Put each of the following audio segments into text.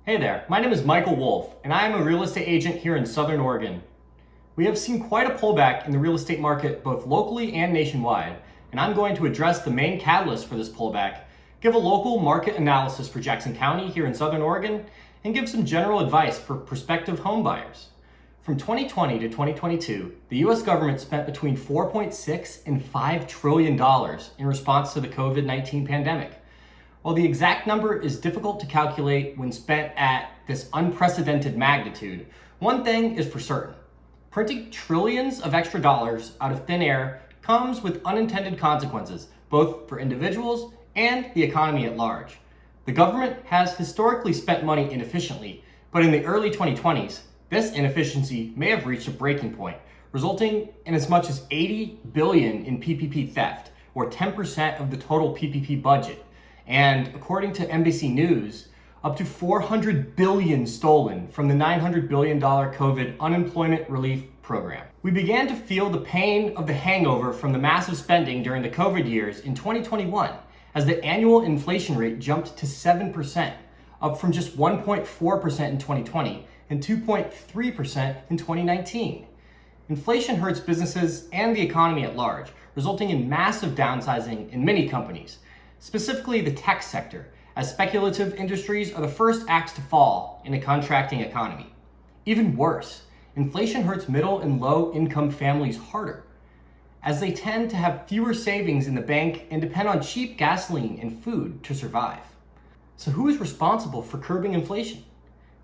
Hey there, my name is Michael Wolf, and I am a real estate agent here in Southern Oregon. We have seen quite a pullback in the real estate market both locally and nationwide, and I'm going to address the main catalyst for this pullback, give a local market analysis for Jackson County here in Southern Oregon, and give some general advice for prospective home buyers. From 2020 to 2022, the US government spent between $4.6 and $5 trillion in response to the COVID-19 pandemic. While the exact number is difficult to calculate when spent at this unprecedented magnitude, one thing is for certain. Printing trillions of extra dollars out of thin air comes with unintended consequences, both for individuals and the economy at large. The government has historically spent money inefficiently, but in the early 2020s, this inefficiency may have reached a breaking point, resulting in as much as $80 billion in PPP theft, or 10% of the total PPP budget. And according to NBC News, up to $400 billion stolen from the $900 billion COVID unemployment relief program. We began to feel the pain of the hangover from the massive spending during the COVID years in 2021, as the annual inflation rate jumped to 7%, up from just 1.4% in 2020 and 2.3% in 2019. Inflation hurts businesses and the economy at large, resulting in massive downsizing in many companies, specifically the tech sector, as speculative industries are the first acts to fall in a contracting economy. Even worse, inflation hurts middle and low income families harder, as they tend to have fewer savings in the bank and depend on cheap gasoline and food to survive. So who is responsible for curbing inflation?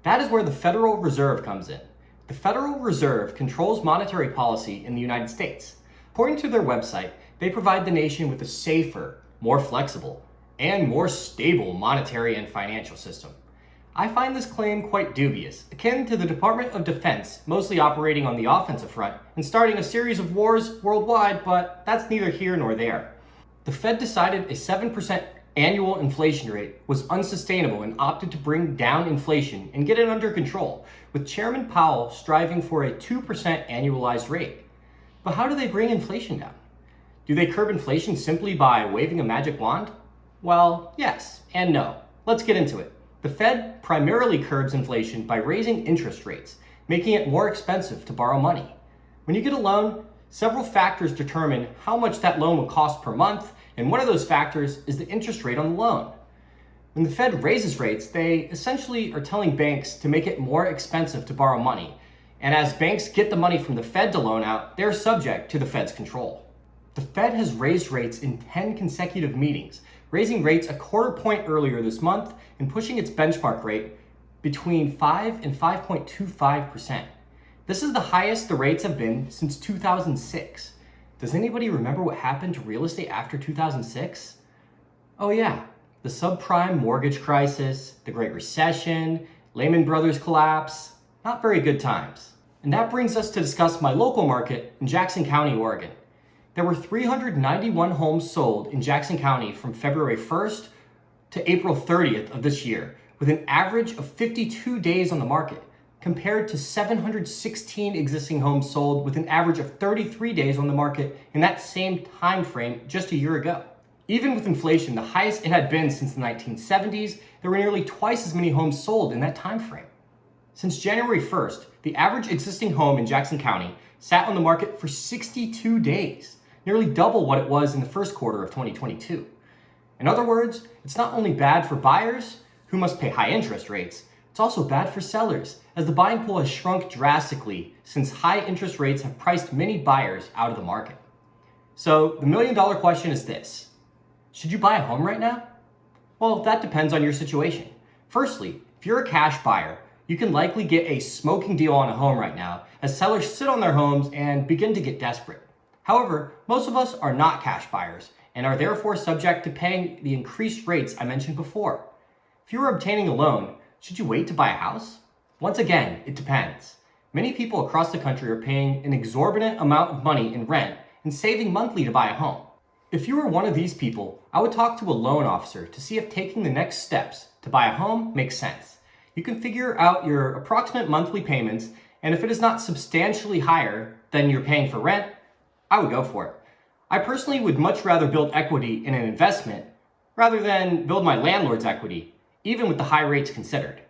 That is where the Federal Reserve comes in. The Federal Reserve controls monetary policy in the United States. According to their website, they provide the nation with a safer, more flexible, and more stable monetary and financial system. I find this claim quite dubious, akin to the Department of Defense mostly operating on the offensive front and starting a series of wars worldwide, but that's neither here nor there. The Fed decided a 7% annual inflation rate was unsustainable and opted to bring down inflation and get it under control, with Chairman Powell striving for a 2% annualized rate. But how do they bring inflation down? Do they curb inflation simply by waving a magic wand? Well, yes and no. Let's get into it. The Fed primarily curbs inflation by raising interest rates, making it more expensive to borrow money. When you get a loan, several factors determine how much that loan will cost per month, and one of those factors is the interest rate on the loan. When the Fed raises rates, they essentially are telling banks to make it more expensive to borrow money. And as banks get the money from the Fed to loan out, they're subject to the Fed's control. The Fed has raised rates in 10 consecutive meetings, raising rates a quarter point earlier this month and pushing its benchmark rate between 5 and 5.25%. This is the highest the rates have been since 2006. Does anybody remember what happened to real estate after 2006? Oh yeah, the subprime mortgage crisis, the Great Recession, Lehman Brothers collapse. Not very good times. And that brings us to discuss my local market in Jackson County, Oregon. There were 391 homes sold in Jackson County from February 1st to April 30th of this year, with an average of 52 days on the market, compared to 716 existing homes sold with an average of 33 days on the market in that same time frame just a year ago. Even with inflation, the highest it had been since the 1970s, there were nearly twice as many homes sold in that time frame. Since January 1st, the average existing home in Jackson County sat on the market for 62 days. Nearly double what it was in the first quarter of 2022. In other words, it's not only bad for buyers, who must pay high interest rates, it's also bad for sellers, as the buying pool has shrunk drastically since high interest rates have priced many buyers out of the market. So the million-dollar question is this: should you buy a home right now? Well, that depends on your situation. Firstly, if you're a cash buyer, you can likely get a smoking deal on a home right now, as sellers sit on their homes and begin to get desperate. However, most of us are not cash buyers and are therefore subject to paying the increased rates I mentioned before. If you are obtaining a loan, should you wait to buy a house? Once again, it depends. Many people across the country are paying an exorbitant amount of money in rent and saving monthly to buy a home. If you are one of these people, I would talk to a loan officer to see if taking the next steps to buy a home makes sense. You can figure out your approximate monthly payments, and if it is not substantially higher than you're paying for rent, I would go for it. I personally would much rather build equity in an investment rather than build my landlord's equity, even with the high rates considered.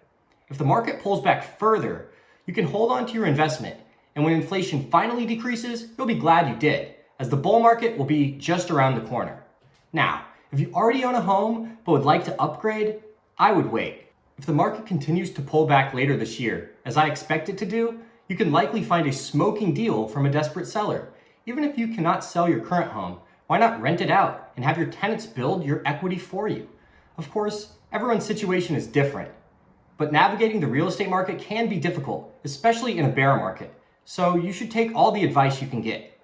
If the market pulls back further, you can hold on to your investment, and when inflation finally decreases, you'll be glad you did, as the bull market will be just around the corner. Now, if you already own a home but would like to upgrade, I would wait. If the market continues to pull back later this year, as I expect it to do, you can likely find a smoking deal from a desperate seller. Even if you cannot sell your current home, why not rent it out and have your tenants build your equity for you? Of course, everyone's situation is different, but navigating the real estate market can be difficult, especially in a bear market, so you should take all the advice you can get.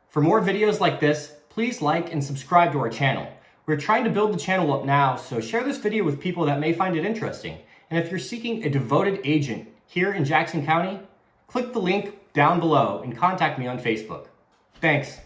For more videos like this, please like and subscribe to our channel. We're trying to build the channel up now, so share this video with people that may find it interesting. And if you're seeking a devoted agent here in Jackson County, click the link down below and contact me on Facebook. Thanks.